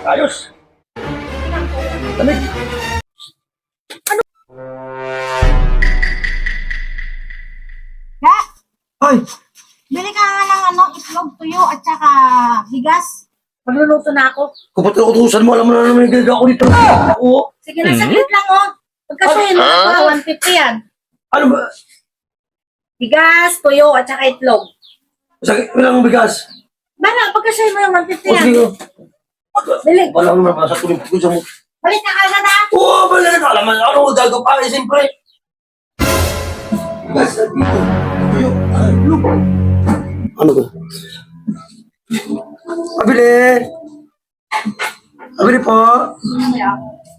Ayos. Lamig. Ya, Ay, bili ka nga ng itlog, tuyo, at saka bigas. Magluluto na ako. kapatid ko tusan mo, alam mo na naman yung gagawa ko dito. Ako. Sige na, saglit lang, oh. Pagkasuhin mo na pa, 150 yan. Ano ba? Bigas, tuyo, at saka itlog. Sakit mo lang ang bigas. Bala, pagkasuhin mo yung 150 O yan. sige. Bili. Wala mo naman sa tuloy ko sa mo. Balik ka kagad, ha? Oo, bala na. Alam mo, ano gagawa pa? Siyempre. Bigas, dito. Tuyo. Look. Ano ba? Pabili. Pabili po.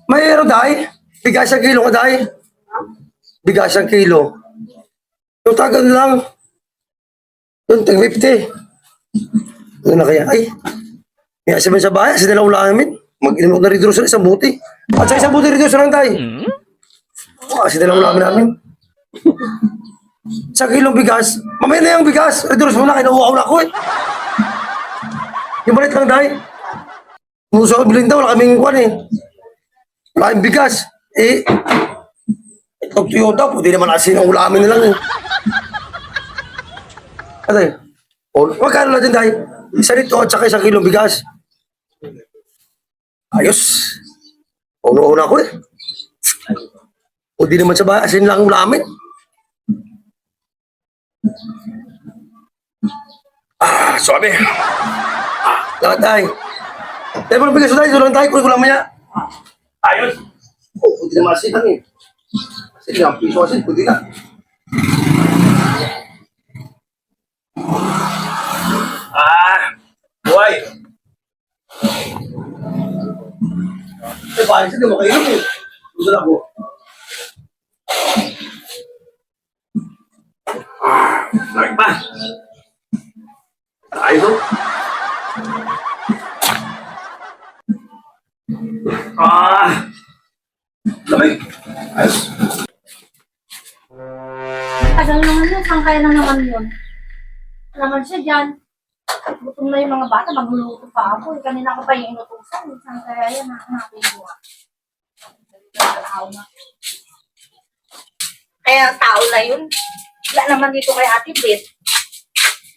Mayroon dahi. Bigas ang kilo ka dahi. Bigas ang kilo. Yung tagal lang. Yung tag 50. Ano na kaya? Ay. May asaman sa bahay. Kasi nila ulamin. Mag-inom ko na reducer isang buti. At sa isang buti reducer lang tayo. Kasi nila ulamin namin. Sa kilong bigas. Mamaya na yung bigas. Reducer mo na. Kinuha na ako eh. Yung balit lang tayo. Muso ko bilhin daw. Wala kaming kuwan eh. Wala kaming bigas. Eh. Ito tuyo daw. Pwede naman asin ang ulamin na lang eh. Atay. Magkano natin tayo? Isa nito at saka isang kilong bigas. Ayos. Una-una ko eh. Pwede naman sa bahay. Asin lang ang ulamin. Suabe. Lahat tayo. Tayo mo ng bigas tayo. Ito lang tayo. Kunin ko lang maya. Ayos. Pwede naman asin lang eh. Asin lang. Piso asin. Pwede na. Buhay. Eh, bakit sila makainom eh? Gusto na po. Lagi pa. Ayos o. Lamig. Ayos. Tagal naman yun. Saan kaya na naman yun? Naman siya dyan. Gutom na yung mga bata. Magluluto pa ako. Kanina ko pa yung inutusan. Saan kaya yan? Hanapin mo. Kaya ang tao na yun. Wala naman dito kay Ate Beth.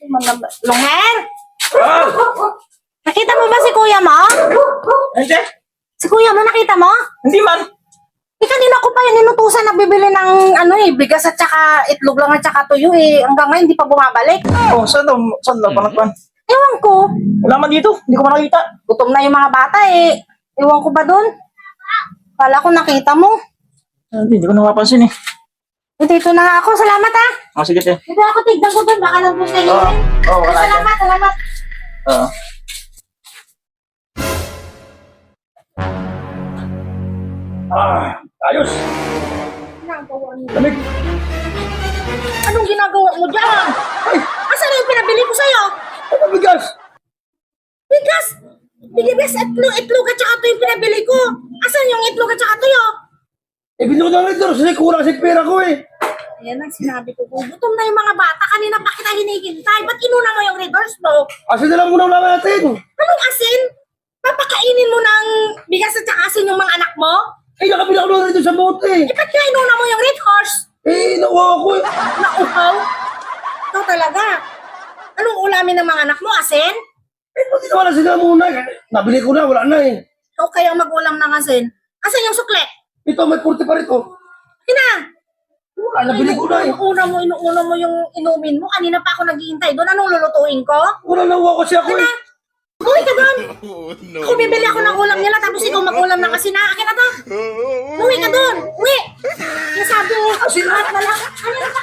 Yung mga Longher! Nakita mo ba si kuya mo? Hindi. Si kuya mo, nakita mo? Hindi man. Kanina ko pa yan inutusan na bibili ng bigas at saka itlog lang at saka tuyo eh. Hanggang ngayon hindi pa bumabalik. Oh, saan daw? Saan daw? Panagpan? Ewan ko. Wala man dito. Hindi ko man nakita. Gutom na yung mga bata eh. Ewan ko ba dun? Kala ko nakita mo. Hindi ko napapansin eh. Dito na nga ako. Salamat ah. Oh, sige te. Dito ako tignan ko dun. Baka lang dun kayo. Wala te. Salamat, salamat. Oo. Ayos. Ginagawa mo. Lamig. Anong ginagawa mo dyan? Ay, Asan na yung pinabili ko sa'yo? ano bigas? Bigas! Bigas at itlog at saka ito yung pinabili ko. Asan yung itlog at saka tuyo? Eh, binuo na rin doon. Kasi kulang kasi pera ko eh. Ayan ang sinabi ko. Gutom na yung mga bata. Kanina pa kita hinihintay. Ba't inuna mo yung readers mo? Asin na lang muna ulamin natin. Anong asin? Papakainin mo ng bigas at saka asin yung mga anak mo? Eh, nakabila ko na rin doon sa bote. Eh, ba't kaya inuna mo yung red horse? Eh, nauwa ako eh. Nauhaw? Ikaw talaga. Anong ulamin ng mga anak mo? Asin? Eh, pati naman asin na muna. Nabili ko na, wala na eh. Ikaw kayang mag-ulam ng asin. Asan yung sukle? Ito, may 40 pa rito. Ina! Wala, nabili ko na eh. Inuuna mo yung inumin mo. Kanina pa ako naghihintay doon. Anong lulutuin ko? Wala, nauwa kasi ako eh. Uy ka doon! Ako bibili ako ng ulam nila tapos ikaw mag-ulam ng asin. Akin na to! Uwi ka doon! Uwi! Nasabi mo. Asin na. Wala. Ano na sa